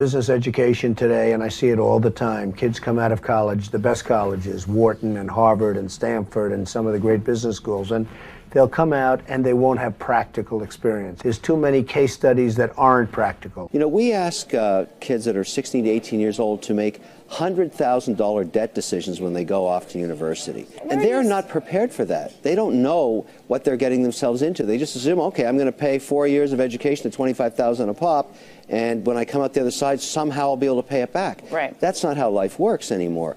Business education today, and I see it all the time. Kids come out of college, the best colleges, Wharton and Harvard and Stanford and some of the great business schools, and they'll come out and they won't have practical experience. There's too many case studies that aren't practical. You know, we ask kids that are 16 to 18 years old to make $100,000 debt decisions when they go off to university. And they're not prepared for that. They don't know what they're getting themselves into. They just assume, okay, I'm going to pay 4 years of education at $25,000 a pop, and when I come out the other side, somehow I'll be able to pay it back. Right. That's not how life works anymore.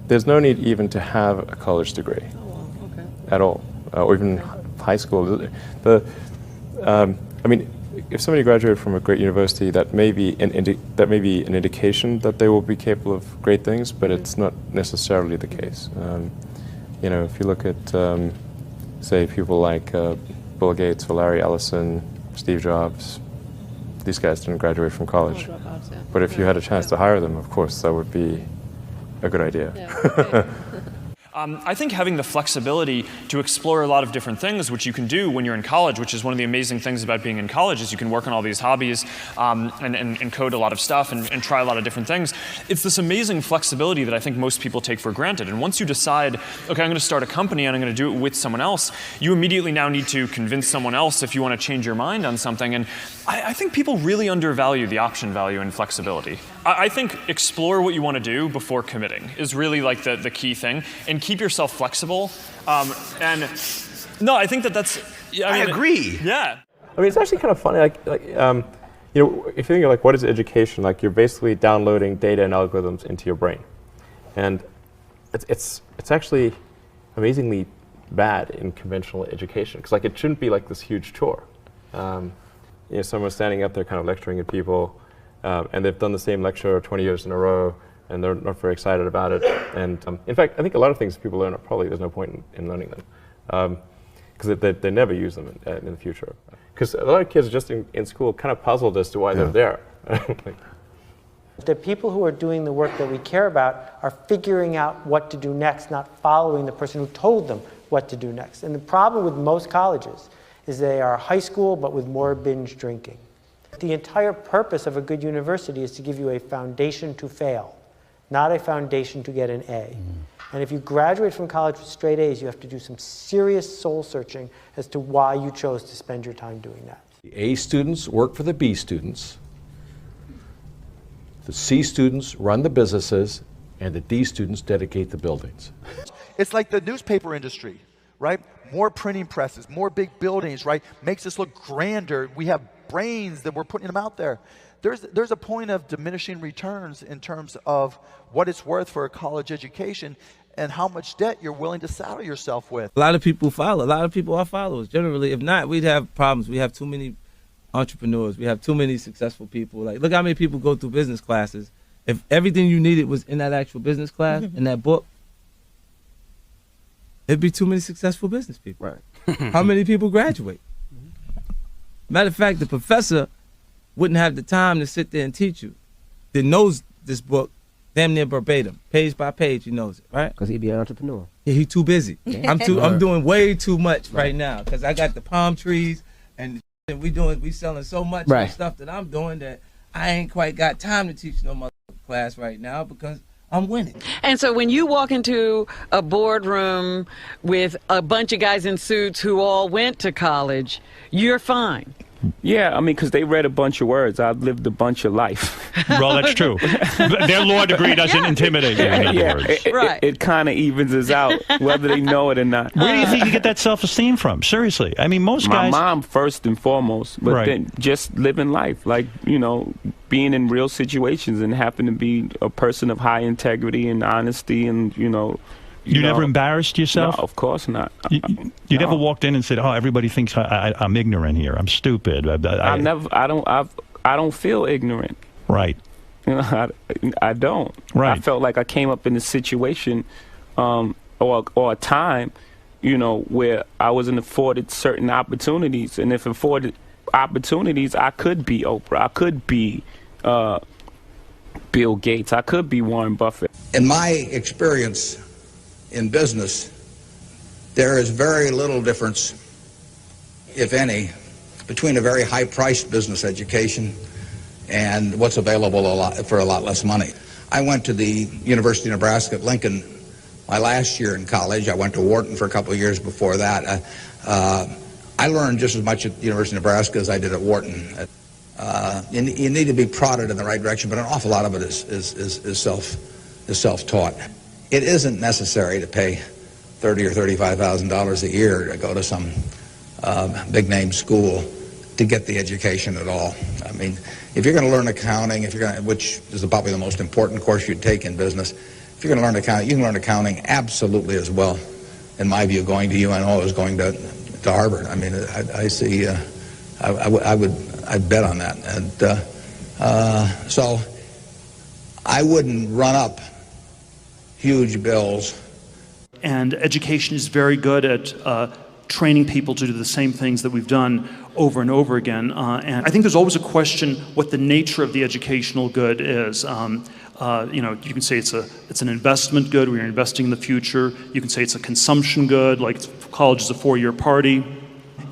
There's no need even to have a college degree at all, or even high school. I mean, if somebody graduated from a great university, that may be an indication that they will be capable of great things, but it's not necessarily the case. You know, if you look at, say, people like Bill Gates or Larry Ellison, Steve Jobs, these guys didn't graduate from college. But if you had a chance to hire them, of course, that would be a good idea. Yeah, I think having the flexibility to explore a lot of different things, which you can do when you're in college, which is one of the amazing things about being in college, is you can work on all these hobbies and code a lot of stuff and try a lot of different things. It's this amazing flexibility that I think most people take for granted. And once you decide, okay, I'm going to start a company and I'm going to do it with someone else, you immediately now need to convince someone else if you want to change your mind on something. And I think people really undervalue the option value and flexibility. I think explore what you want to do before committing is really like the key thing, and keep yourself flexible. And no, I think that's. I agree. Yeah. I mean, it's actually kind of funny. You know, if you think of like what is education, like you're basically downloading data and algorithms into your brain, and it's actually amazingly bad in conventional education because like it shouldn't be like this huge chore. You know, someone's standing up there kind of lecturing at people, and they've done the same lecture 20 years in a row, and they're not very excited about it. And in fact, I think a lot of things people learn, probably there's no point in learning them, because they never use them in the future. Because a lot of kids just in school kind of puzzled as to why they're there. The people who are doing the work that we care about are figuring out what to do next, not following the person who told them what to do next. And the problem with most colleges is they are high school, but with more binge drinking. The entire purpose of a good university is to give you a foundation to fail, not a foundation to get an A. And if you graduate from college with straight A's, you have to do some serious soul searching as to why you chose to spend your time doing that. The A students work for the B students, the C students run the businesses, and the D students dedicate the buildings. It's like the newspaper industry, right? More printing presses, more big buildings, right? Makes us look grander. We have brains that we're putting them out there. There's a point of diminishing returns in terms of what it's worth for a college education and how much debt you're willing to saddle yourself with. A lot of people follow. A lot of people are followers. Generally, if not, we'd have problems. We have too many entrepreneurs. We have too many successful people. Like, look how many people go through business classes. If everything you needed was in that actual business class, in that book, it'd be too many successful business people. Right. How many people graduate? Matter of fact, the professor wouldn't have the time to sit there and teach you. That knows this book damn near verbatim, page by page, he knows it, right? Because he'd be an entrepreneur. Yeah, he's too busy. I'm doing way too much right now because I got the palm trees and we selling so much of the stuff that I'm doing that I ain't quite got time to teach no mother class right now because I'm winning. And so when you walk into a boardroom with a bunch of guys in suits who all went to college, you're fine. Yeah, I mean, because they read a bunch of words. I've lived a bunch of life. Well, that's true. Their law degree doesn't intimidate you, in other words. It kind of evens us out, whether they know it or not. Where do you think you get that self-esteem from? Seriously. I mean, most guys... My mom, first and foremost, but then just living life, like, you know, being in real situations and happen to be a person of high integrity and honesty and, you know... You never embarrassed yourself? No, of course not. You never walked in and said, "Oh, everybody thinks I'm ignorant here. I'm stupid." I don't feel ignorant. Right. You know, I don't. Right. I felt like I came up in a situation, or a time, you know, where I wasn't afforded certain opportunities, and if afforded opportunities, I could be Oprah. I could be Bill Gates. I could be Warren Buffett. In my experience in business, there is very little difference, if any, between a very high-priced business education and what's available for a lot less money. I went to the University of Nebraska at Lincoln my last year in college. I went to Wharton for a couple of years before that. I learned just as much at the University of Nebraska as I did at Wharton. You need to be prodded in the right direction, but an awful lot of it is self-taught. It isn't necessary to pay $30,000 or $35,000 a year to go to some big-name school to get the education at all. I mean, if you're going to learn accounting, which is probably the most important course you'd take in business, if you're going to learn accounting, you can learn accounting absolutely as well, in my view, going to UNO as going to Harvard. I mean, I see. I'd bet on that, and so I wouldn't run up huge bills. And education is very good at training people to do the same things that we've done over and over again. And I think there's always a question what the nature of the educational good is. You can say it's an investment good where you're investing in the future. You can say it's a consumption good, like college is a 4-year party.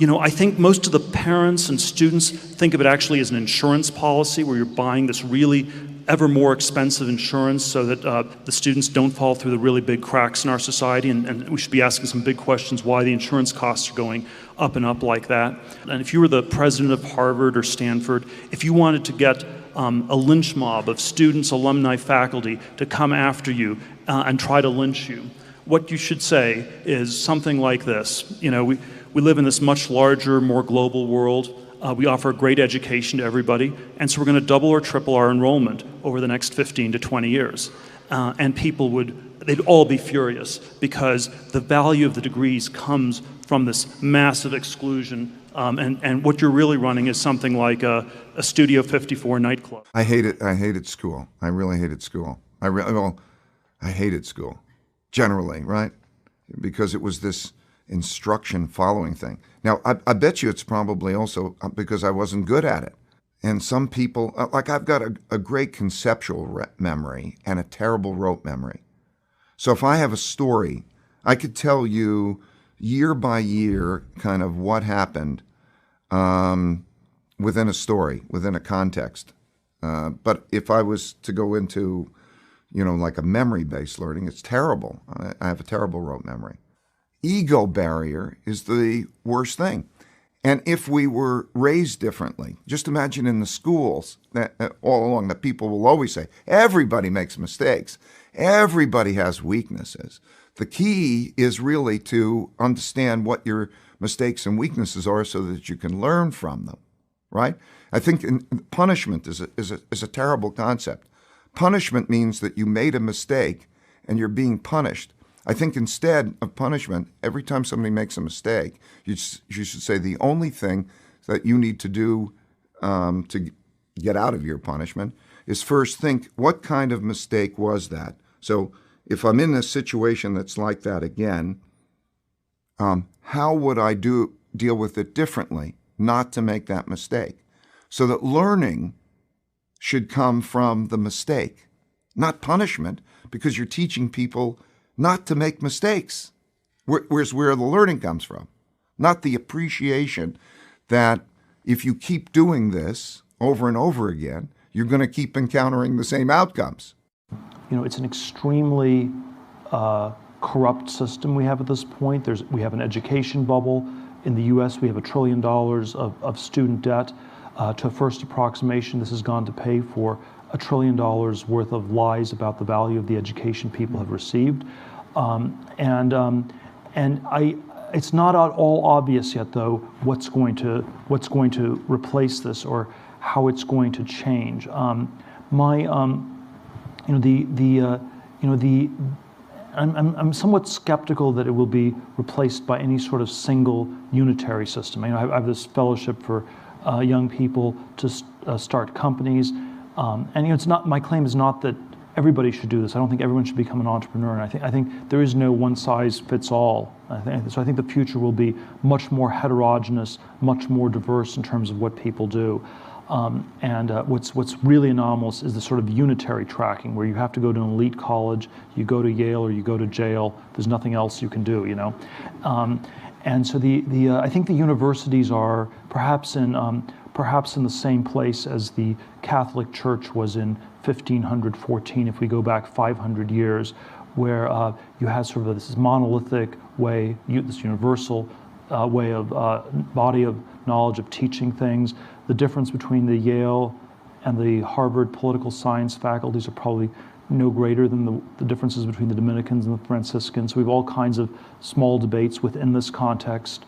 I think most of the parents and students think of it actually as an insurance policy where you're buying this really ever more expensive insurance so that the students don't fall through the really big cracks in our society, and we should be asking some big questions why the insurance costs are going up and up like that. And if you were the president of Harvard or Stanford, if you wanted to get a lynch mob of students, alumni, faculty to come after you and try to lynch you, what you should say is something like this. We live in this much larger, more global world. We offer a great education to everybody, and so we're going to double or triple our enrollment over the next 15 to 20 years. And people they'd all be furious because the value of the degrees comes from this massive exclusion, and what you're really running is something like a Studio 54 nightclub. I hated school. I really hated school. I hated school, generally, right? Because it was this instruction following thing. Now, I bet you it's probably also because I wasn't good at it. And some people, like I've got a great conceptual memory and a terrible rote memory. So if I have a story, I could tell you year by year kind of what happened within a story, within a context. But if I was to go into, like a memory-based learning, it's terrible. I have a terrible rote memory. Ego barrier is the worst thing. And if we were raised differently, just imagine in the schools that all along that people will always say, everybody makes mistakes. Everybody has weaknesses. The key is really to understand what your mistakes and weaknesses are so that you can learn from them, right? I think punishment is a terrible concept. Punishment means that you made a mistake and you're being punished. I think instead of punishment, every time somebody makes a mistake, you should say the only thing that you need to do to get out of your punishment is first think, what kind of mistake was that? So if I'm in a situation that's like that again, how would I deal with it differently, not to make that mistake? So that learning should come from the mistake, not punishment, because you're teaching people not to make mistakes. Where's where the learning comes from, not the appreciation that if you keep doing this over and over again, you're going to keep encountering the same outcomes. It's an extremely corrupt system we have at this point. We have an education bubble. In the U.S., we have $1 trillion of student debt. To a first approximation, this has gone to pay for $1 trillion worth of lies about the value of the education people have received. It's not at all obvious yet, though, what's going to replace this or how it's going to change. I'm somewhat skeptical that it will be replaced by any sort of single unitary system. I have this fellowship for young people to start companies. It's not, my claim is not that everybody should do this. I don't think everyone should become an entrepreneur. And I think there is no one size fits all. So I think the future will be much more heterogeneous, much more diverse in terms of what people do. What's really anomalous is the sort of unitary tracking where you have to go to an elite college, you go to Yale or you go to jail. There's nothing else you can do, And so I think the universities are perhaps in perhaps in the same place as the Catholic Church was in 1514, if we go back 500 years, where you had sort of this monolithic way, this universal way of body of knowledge of teaching things. The difference between the Yale and the Harvard political science faculties are probably no greater than the differences between the Dominicans and the Franciscans. So we have all kinds of small debates within this context.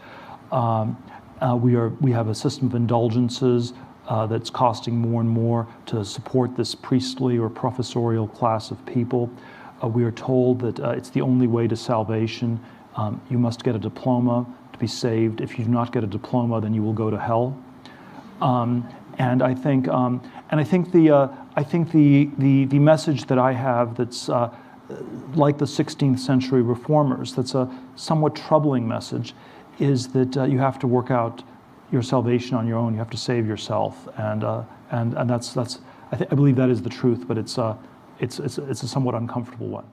We have a system of indulgences that's costing more and more to support this priestly or professorial class of people. We are told that it's the only way to salvation. You must get a diploma to be saved. If you do not get a diploma, then you will go to hell. And I think the message that I have that's like the 16th century reformers, that's a somewhat troubling message, is that you have to work out your salvation on your own. You have to save yourself, and that's I believe that is the truth, but it's a somewhat uncomfortable one.